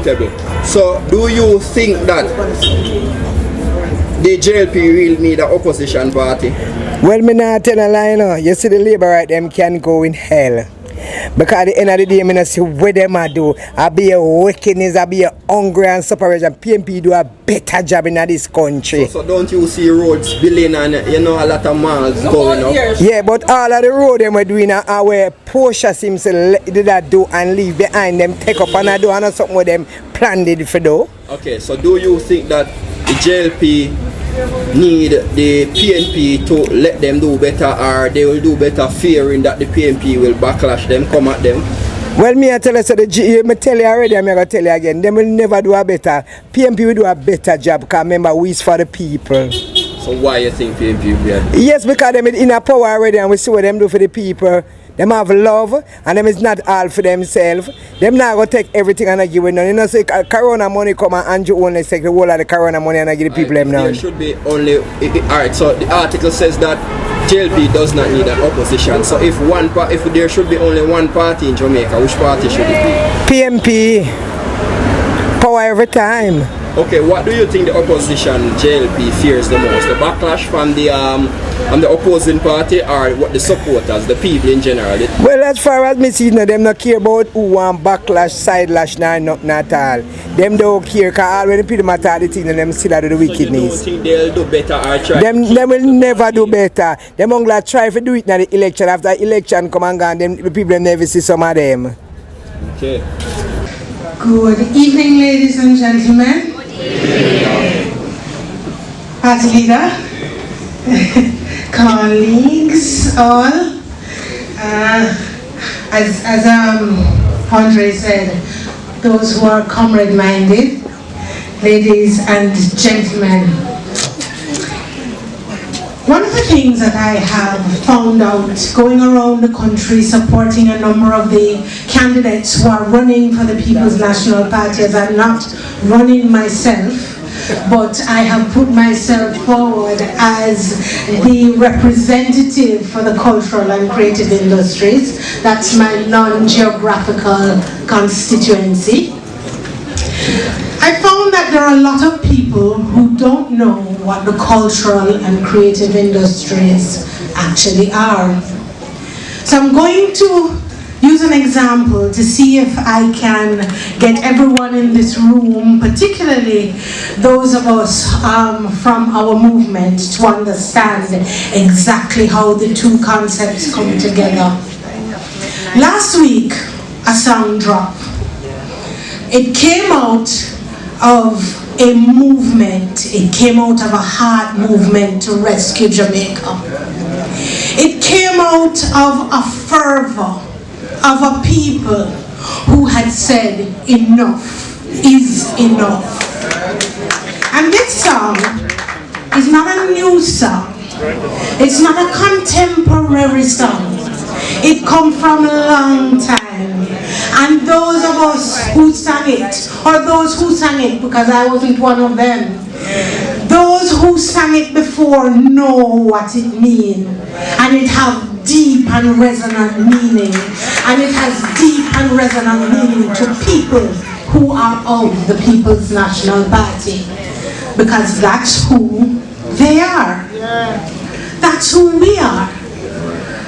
Accountable. So, do you think that the JLP will need an opposition party? Well, me not tell a lie now. You see the Labourite them can go in hell. Because at the end of the day, I don't see what them a do. I be a wickedness, I be a hungry and separation. PMP do a better job in this country. So don't you see roads building and you know a lot of malls going up? Yeah, but all of the road them were doing where Porsche seems to did that do and leave behind them, take up and do and something with them planned it for do. Okay, so do you think that the JLP need the PNP to let them do better, or they will do better fearing that the PNP will backlash them, come at them? Well, me I tell you, so me tell you already, I'm going to tell you again, they will never do a better, PNP will do a better job, because remember, we is for the people. So why you think PNP will be a... Yes, because them in a power already, and we see what them do for the people. Them have love, and them is not all for themselves. Them not going to take everything and give it none. You know, say Corona money come and Andrew only take the whole of the Corona money and give the people them now. There should be only... Alright, so the article says that JLP does not need an opposition. So if there should be only one party in Jamaica, which party should it be? PNP. Power every time. Okay, what do you think the opposition JLP fears the most? The backlash from the opposing party, or what the supporters, the people in general? Well, as far as me see, them not care about who want backlash, side lash, nothing at all. Them don't care, because all when the people matter the thing, them still do the wickedness. So you don't think they'll do better or try? Them will never do better. Them only try to do it in the election. After the election come and go, the people never see some of them. Okay. Good evening, ladies and gentlemen. Party leader, colleagues, all. As Andre said, those who are comrade-minded, ladies and gentlemen. One of the things that I have found out going around the country supporting a number of the candidates who are running for the People's National Party, as I'm not running myself, but I have put myself forward as the representative for the cultural and creative industries. That's my non-geographical constituency. I found that there are a lot of people who don't know what the cultural and creative industries actually are. So I'm going to use an example to see if I can get everyone in this room, particularly those of us from our movement, to understand exactly how the two concepts come together. Last week, a song dropped. It came out of a movement, it came out of a heart movement to rescue Jamaica. It came out of a fervor of a people who had said enough is enough. And this song is not a new song. It's not a contemporary song. It comes from a long time. And those of us who sang it, or those who sang it, because I wasn't one of them, those who sang it before know what it means. And it has deep and resonant meaning. And it has deep and resonant meaning to people who are of the People's National Party. Because that's who they are. That's who we are.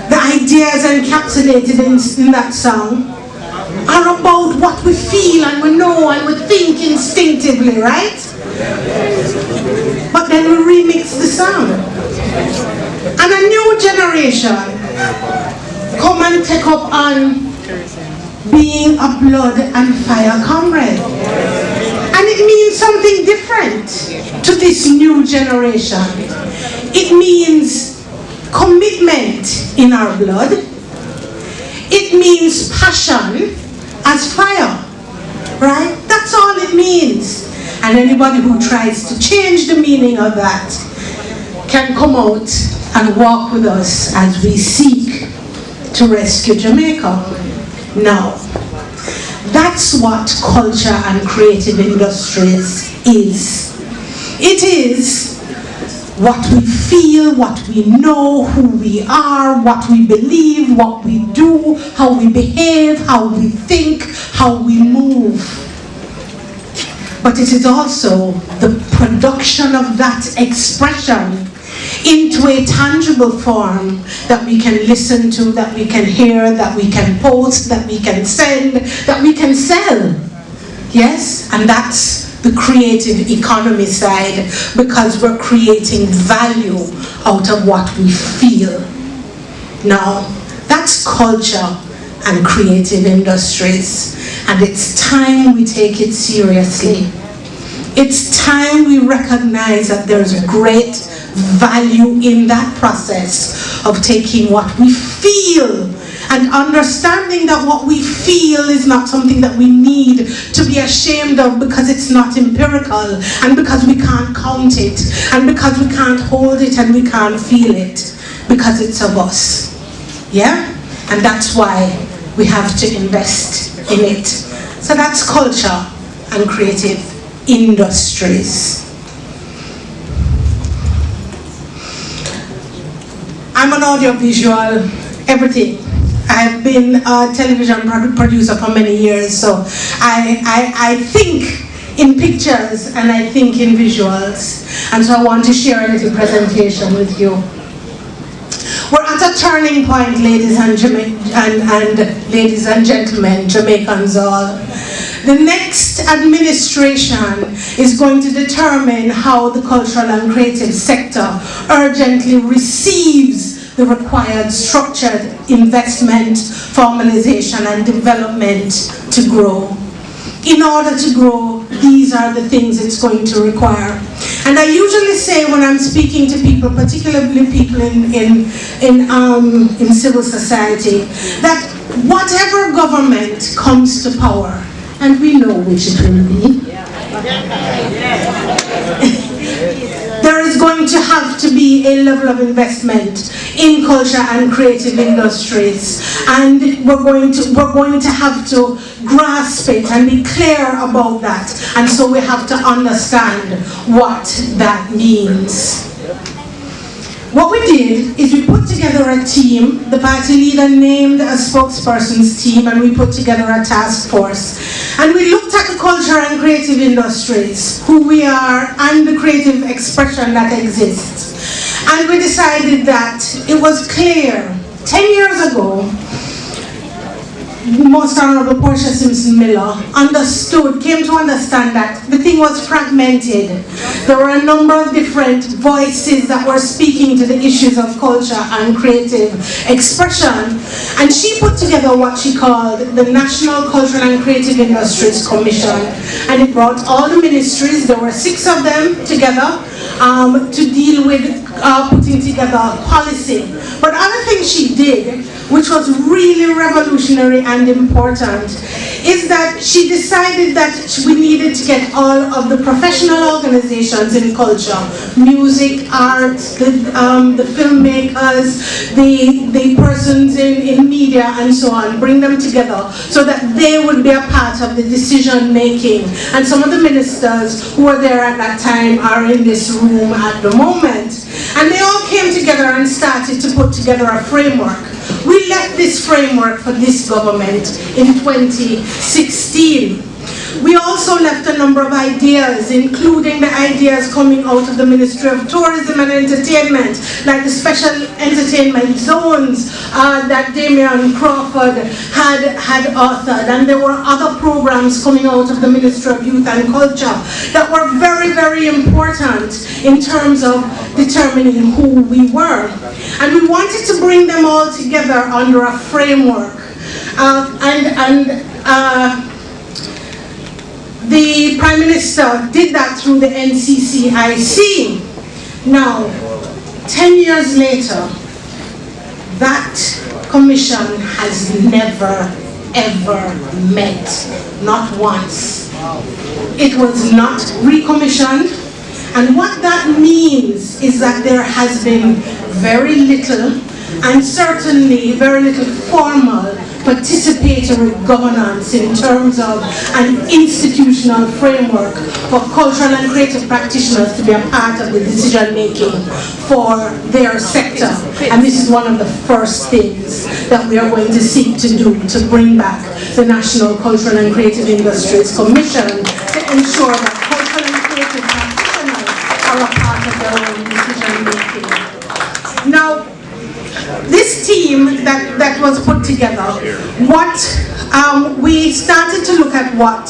The ideas encapsulated in that song are about what we feel and we know and we think instinctively, right? But then we remix the song. And a new generation come and take up on being a blood and fire comrade. And it means something different to this new generation. It means commitment in our blood. It means passion as fire, right? That's all it means. And anybody who tries to change the meaning of that can come out and walk with us as we seek to rescue Jamaica. Now, that's what culture and creative industries is. It is what we feel, what we know, who we are, what we believe, what we do, how we behave, how we think, how we move. but it is also the production of that expression into a tangible form that we can listen to, that we can hear, that we can post, that we can send, that we can sell. Yes, and that's the creative economy side, because we're creating value out of what we feel. Now, that's culture and creative industries, and it's time we take it seriously. It's time we recognize that there's great value in that process of taking what we feel and understanding that what we feel is not something that we need to be ashamed of, because it's not empirical, and because we can't count it, and because we can't hold it and we can't feel it, because it's of us. Yeah? And that's why we have to invest in it. So that's culture and creative industries. I'm an audiovisual everything. I've been a television producer for many years, so I think in pictures and I think in visuals, and so I want to share a little presentation with you. We're at a turning point, ladies and gentlemen, Jamaicans all. The next administration is going to determine how the cultural and creative sector urgently receives the required structured investment, formalization and development to grow. In order to grow, these are the things it's going to require. And I usually say when I'm speaking to people, particularly people in civil society, that whatever government comes to power, and we know which it will be, there is going to have to be a level of investment in culture and creative industries, and we're going to have to grasp it and be clear about that, and so we have to understand what that means. What we did is we put together a team. The party leader named a spokesperson's team, and we put together a task force. And we looked at the culture and creative industries, who we are, and the creative expression that exists. And we decided that it was clear, 10 years ago, Most Honorable Portia Simpson Miller came to understand that the thing was fragmented. There were a number of different voices that were speaking to the issues of culture and creative expression. And she put together what she called the National Cultural and Creative Industries Commission. And it brought all the ministries, there were 6 of them together, to deal with putting together policy. But other things she did, which was really revolutionary and important, is that she decided that we needed to get all of the professional organizations in culture, music, art, the filmmakers, the persons in media and so on, bring them together so that they would be a part of the decision making. And some of the ministers who were there at that time are in this room at the moment. And they all came together and started to put together a framework. We left this framework for this government in 2016. We also left a number of ideas, including the ideas coming out of the Ministry of Tourism and Entertainment, like the special entertainment zones that Damian Crawford had authored. And there were other programs coming out of the Ministry of Youth and Culture that were very, very important in terms of determining who we were. And we wanted to bring them all together under a framework. The Prime Minister did that through the NCCIC. Now, 10 years later, that commission has never, ever met, not once. It was not recommissioned, and what that means is that there has been very little, and certainly very little formal participatory governance in terms of an institutional framework for cultural and creative practitioners to be a part of the decision making for their sector. And this is one of the first things that we are going to seek to do, to bring back the National Cultural and Creative Industries Commission to ensure that was put together, we started to look at what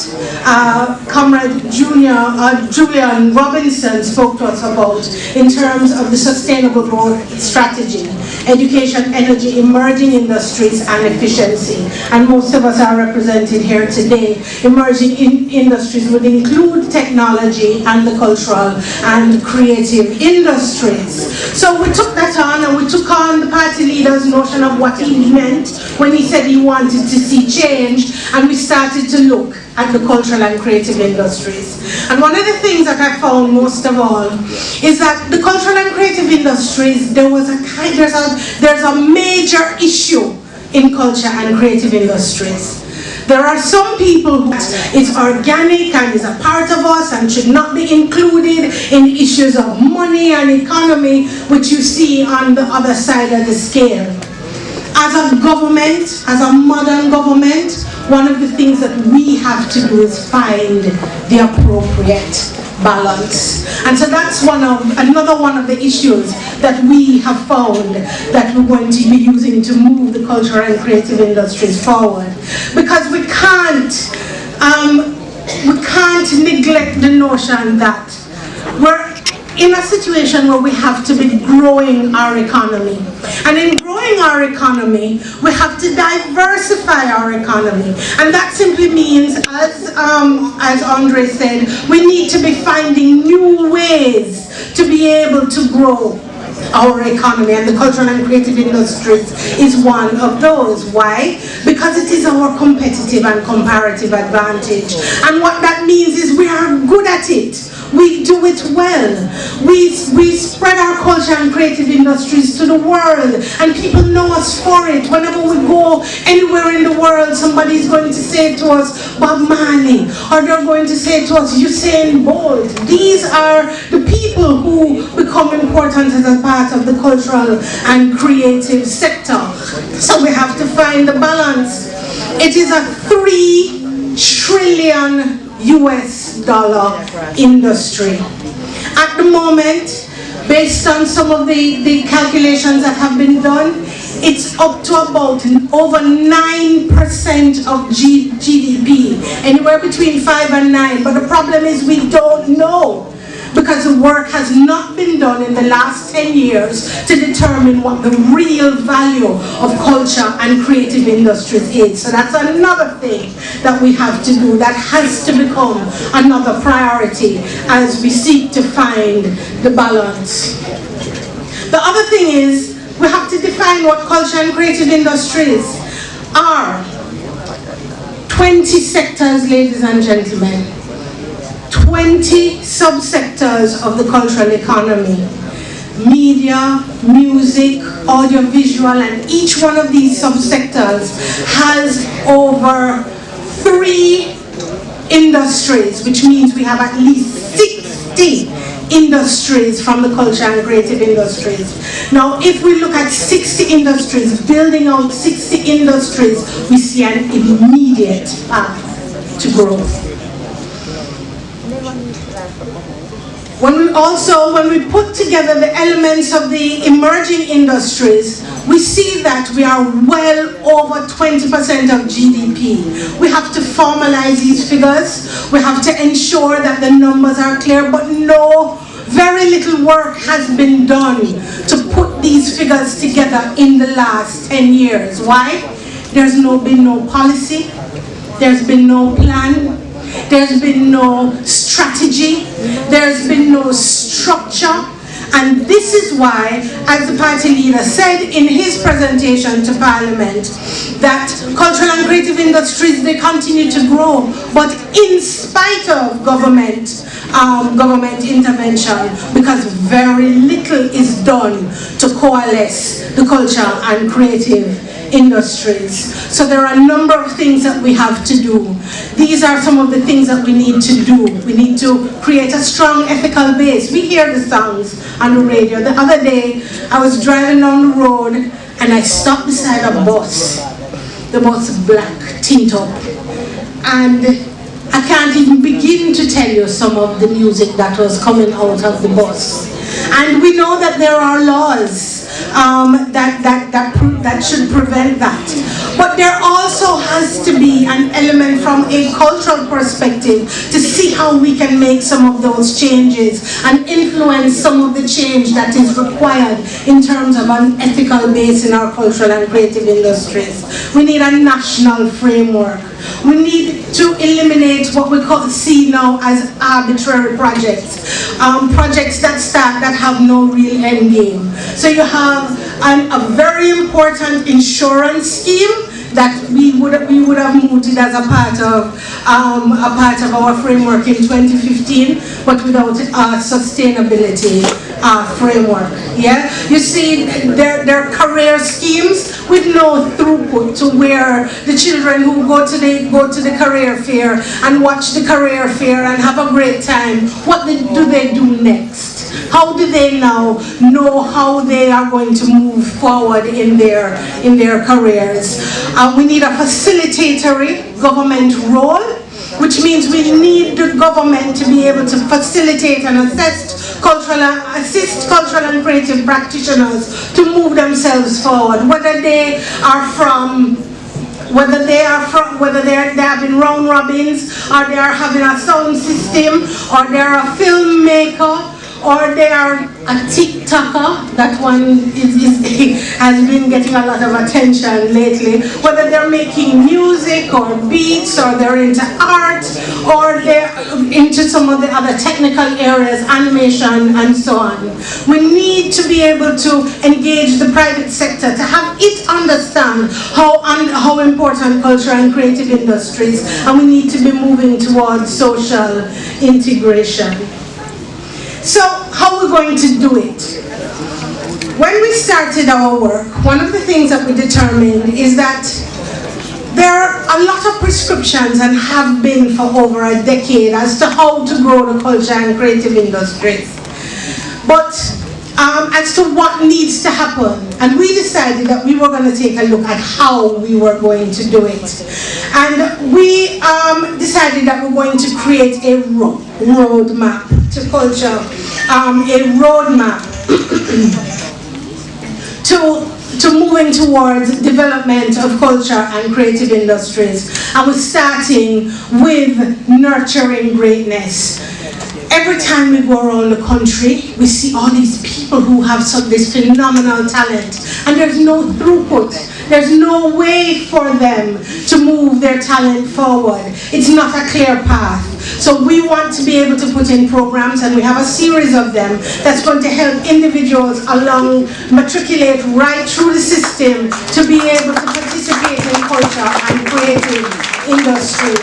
Comrade Julian Robinson spoke to us about in terms of the sustainable growth strategy, education, energy, emerging industries, and efficiency. And most of us are represented here today. Emerging industries would include technology and the cultural and creative industries. So we took that on, and we took on the party leader's notion of what he meant when he said he wanted to see change, and we started to look at the cultural and creative industries. And one of the things that I found most of all is that the cultural and creative industries, there's a major issue in culture and creative industries. There are some people who is organic and is a part of us and should not be included in issues of money and economy, which you see on the other side of the scale. As a government, as a modern government, one of the things that we have to do is find the appropriate balance. And so that's another one of the issues that we have found that we're going to be using to move the cultural and creative industries forward. Because we can't neglect the notion that we're in a situation where we have to be growing our economy. And in growing our economy, we have to diversify our economy. And that simply means, as Andre said, we need to be finding new ways to be able to grow our economy, and the cultural and creative industries is one of those. Why? Because it is our competitive and comparative advantage. And what that means is we are good at it. We do it well. We spread our culture and creative industries to the world, and people know us for it. Whenever we go anywhere in the world, somebody's going to say to us, Bob Marley, or they're going to say to us, Usain Bolt. These are the people who become important as a part of the cultural and creative sector. So we have to find the balance. It is a $3 trillion US dollar industry. At the moment, based on some of the calculations that have been done, it's up to about over 9% of GDP, anywhere between 5 and 9. But the problem is we don't know, because the work has not been done in the last 10 years to determine what the real value of culture and creative industries is. So that's another thing that we have to do, that has to become another priority as we seek to find the balance. The other thing is, we have to define what culture and creative industries are. 20 sectors, ladies and gentlemen. 20 subsectors of the cultural economy: media, music, audiovisual, and each one of these subsectors has over 3 industries, which means we have at least 60 industries from the culture and creative industries. Now, if we look at 60 industries, building out 60 industries, we see an immediate path to growth. When we put together the elements of the emerging industries, we see that we are well over 20% of GDP. We have to formalize these figures. We have to ensure that the numbers are clear, but very little work has been done to put these figures together in the last 10 years. Why? There's been no policy. There's been no plan. There's been no strategy, there's been no structure, and this is why, as the party leader said in his presentation to Parliament, that cultural and creative industries, they continue to grow, but in spite of government intervention, because very little is done to coalesce the culture and creative industries. So there are a number of things that we have to do. These are some of the things that we need to do. We need to create a strong ethical base. We hear the songs on the radio. The other day, I was driving down the road and I stopped beside a bus. The bus is black, tint up. And I can't even begin to tell you some of the music that was coming out of the bus. And we know that there are laws, that should prevent that. But there also has to be an element from a cultural perspective to see how we can make some of those changes and influence some of the change that is required in terms of an ethical base in our cultural and creative industries. We need a national framework. We need to eliminate what we see now as arbitrary projects. Projects that have no real end game. So you have a very important insurance scheme that we would have mooted as a part of our framework in 2015, but without a sustainability framework. Yeah, you see, their career schemes with no throughput to where the children who go to the career fair and watch the career fair and have a great time. What do they do next? How do they now know how they are going to move forward in their careers? We need a facilitatory government role, which means we need the government to be able to facilitate and assist cultural and creative practitioners to move themselves forward, whether they have been round robins, or they are having a sound system, or they are a filmmaker, or they are a TikToker. That one has been getting a lot of attention lately. Whether they're making music or beats, or they're into art, or they're into some of the other technical areas, animation and so on. We need to be able to engage the private sector to have it understand how important culture and creative industries, and we need to be moving towards social integration. So, how are we going to do it? When we started our work, one of the things that we determined is that there are a lot of prescriptions, and have been for over a decade, as to how to grow the culture and creative industries. But as to what needs to happen, and we decided that we were going to take a look at how we were going to do it. And we decided that we're going to create a roadmap to culture, a roadmap to moving towards development of culture and creative industries. And we're starting with nurturing greatness. Every time we go around the country, we see all these people who have this phenomenal talent, and there's no throughput. There's no way for them to move their talent forward. It's not a clear path. So we want to be able to put in programs, and we have a series of them that's going to help individuals matriculate right through the system to be able to participate in culture and creative industries.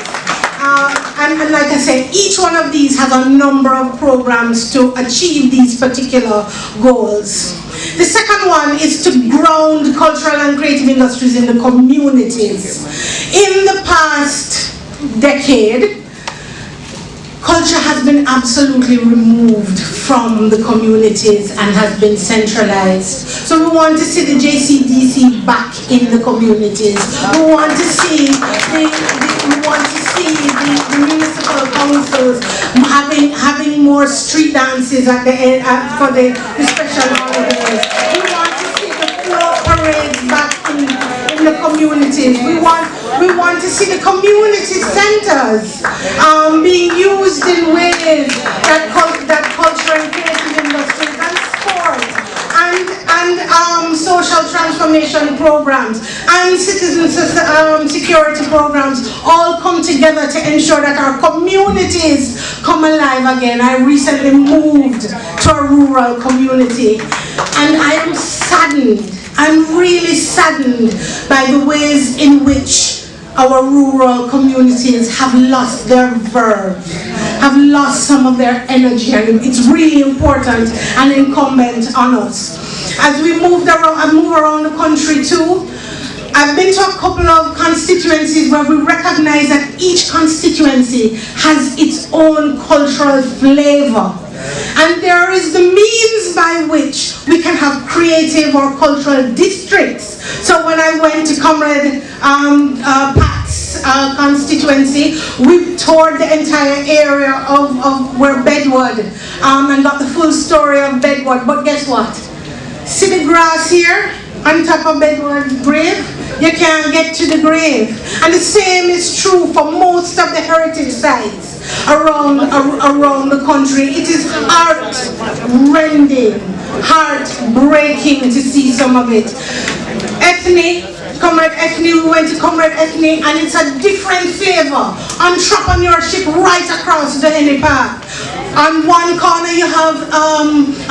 And like I said, each one of these has a number of programs to achieve these particular goals. The second one is to ground cultural and creative industries in the communities. In the past decade, culture has been absolutely removed from the communities and has been centralized. So we want to see the JCDC back in the communities. We want to see the municipal councils having more street dances at the end for the special holidays. We want to see the floor parades back in the communities. We want to see the community centers being used in ways that culture and creative industries and sport and social transformation programs and citizen security programs all come together to ensure that our communities come alive again. I recently moved to a rural community, and I am saddened. I'm really saddened by the ways in which our rural communities have lost their verve, have lost some of their energy, and it's really important and incumbent on us. As we move around the country too, I've been to a couple of constituencies where we recognize that each constituency has its own cultural flavor. And there is the means by which we can have creative or cultural districts. So when I went to Comrade Pat's constituency, we toured the entire area of where Bedwood and got the full story of Bedwood. But guess what? See the grass here on top of Bedward's grave? You can't get to the grave. And the same is true for most of the heritage sites around the country. It is heart-rending, heart-breaking to see some of it. Comrade Ethne, we went to Comrade Ethne, and it's a different flavor. Entrepreneurship right across the Henny Park. On one corner you have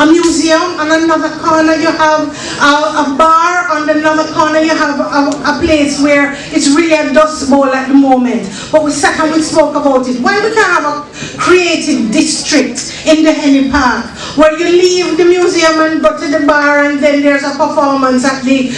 a museum, on another corner you have a bar, on another corner you have a place where it's really a dust bowl at the moment. But we sat and we spoke about it. Why we can't have a creative district in the Henny Park, where you leave the museum and go to the bar, and then there's a performance at the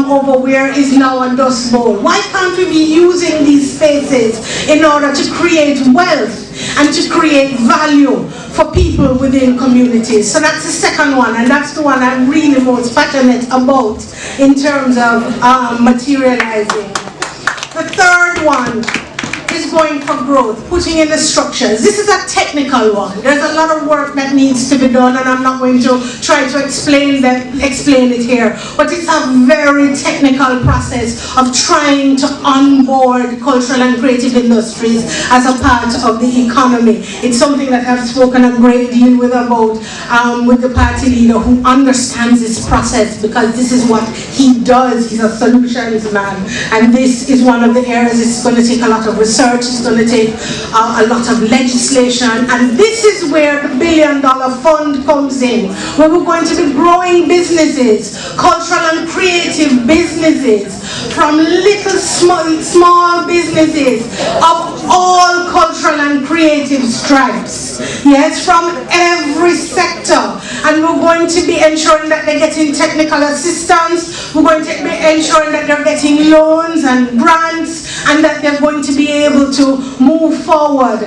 over where is now a dust bowl. Why can't we be using these spaces in order to create wealth and to create value for people within communities? So that's the second one, and that's the one I'm really most passionate about in terms of materializing. The third one is going for growth, putting in the structures. This is a technical one. There's a lot of work that needs to be done, and I'm not going to try to explain it here, but it's a very technical process of trying to onboard cultural and creative industries as a part of the economy. It's something that I've spoken a great deal with the party leader, who understands this process, because this is what he does. He's a solutions man, and this is one of the areas it's going to take a lot of research. It's going to take a lot of legislation, and this is where the $1 billion fund comes in, where we're going to be growing businesses, cultural and creative businesses, from little small businesses of all cultural and creative stripes, yes, from every sector. And we're going to be ensuring that they're getting technical assistance, we're going to be ensuring that they're getting loans and grants, and that they're going to be able to move forward,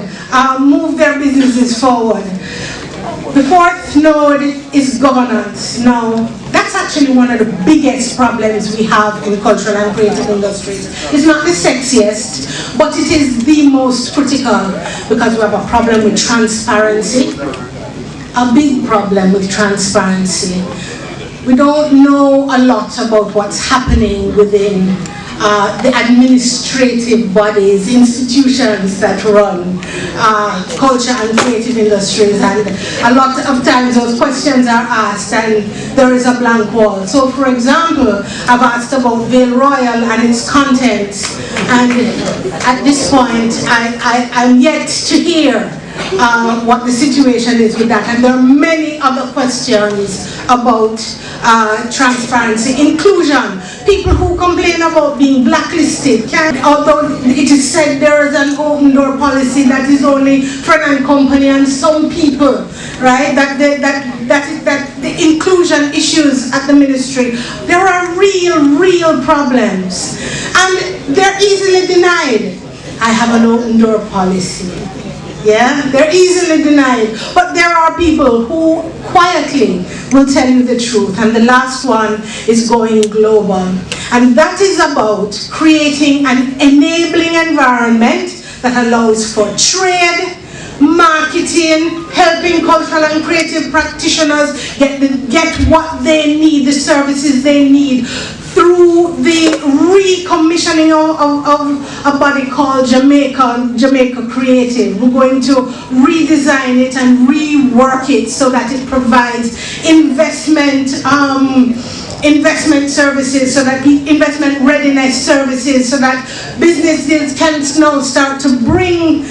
move their businesses forward. The fourth node is governance. Now, that's actually one of the biggest problems we have in cultural and creative industries. It's not the sexiest, but it is the most critical, because we have a problem with transparency, a big problem with transparency. We don't know a lot about what's happening within the administrative bodies, institutions that run culture and creative industries, and a lot of times those questions are asked and there is a blank wall. So for example, I've asked about Vale Royal and its contents, and at this point I'm yet to hear what the situation is with that, and there are many other questions about transparency, inclusion. People who complain about being blacklisted, although it is said there is an open door policy that is only friend and company and some people, right? That the inclusion issues at the ministry, there are real problems, and they're easily denied. I have an open door policy. Yeah, they're easily denied, but there are people who quietly will tell you the truth. And the last one is going global, and that is about creating an enabling environment that allows for trade, marketing, helping cultural and creative practitioners get what they need, the services they need, through the recommissioning of a body called Jamaica Creative. We're going to redesign it and rework it so that it provides investment services, so that investment readiness services, so that businesses can now start to bring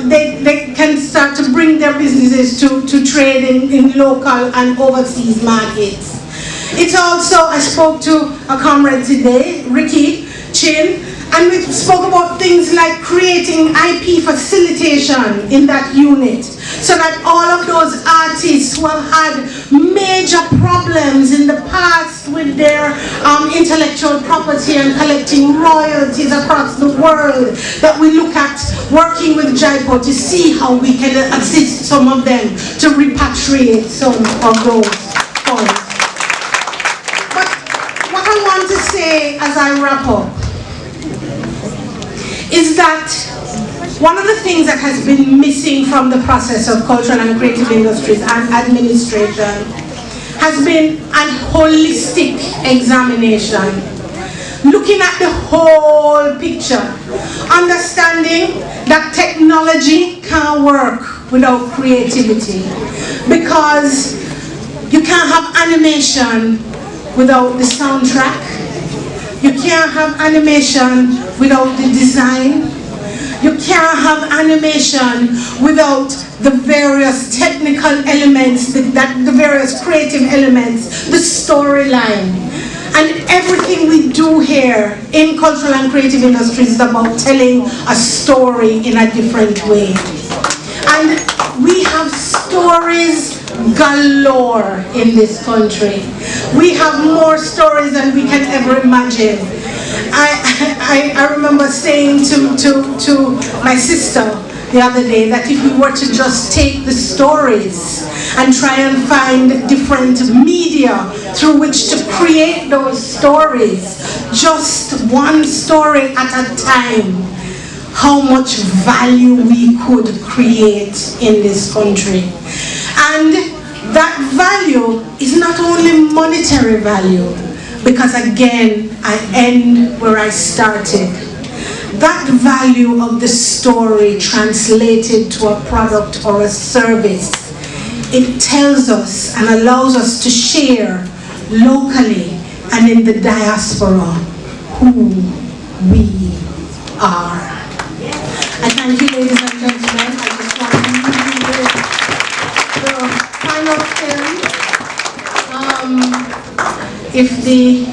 they can start to bring their businesses to trade in local and overseas markets. It's also, I spoke to a comrade today, Ricky Chin, and we spoke about things like creating IP facilitation in that unit, so that all of those artists who have had major problems in the past with their intellectual property and collecting royalties across the world, that we look at working with JIPO to see how we can assist some of them to repatriate some of those funds. To say as I wrap up is that one of the things that has been missing from the process of cultural and creative industries and administration has been a holistic examination, looking at the whole picture, understanding that technology can't work without creativity, because you can't have animation without the soundtrack, you can't have animation without the design, you can't have animation without the various technical elements, the various creative elements, the storyline. And everything we do here in cultural and creative industries is about telling a story in a different way. And we have stories galore in this country. We have more stories than we can ever imagine. I remember saying to my sister the other day that if we were to just take the stories and try and find different media through which to create those stories, just one story at a time, how much value we could create in this country. And that value is not only monetary value, because again, I end where I started. That value of the story translated to a product or a service, it tells us and allows us to share locally and in the diaspora who we are. I thank you, ladies and gentlemen. I just want to leave you with the final film. If the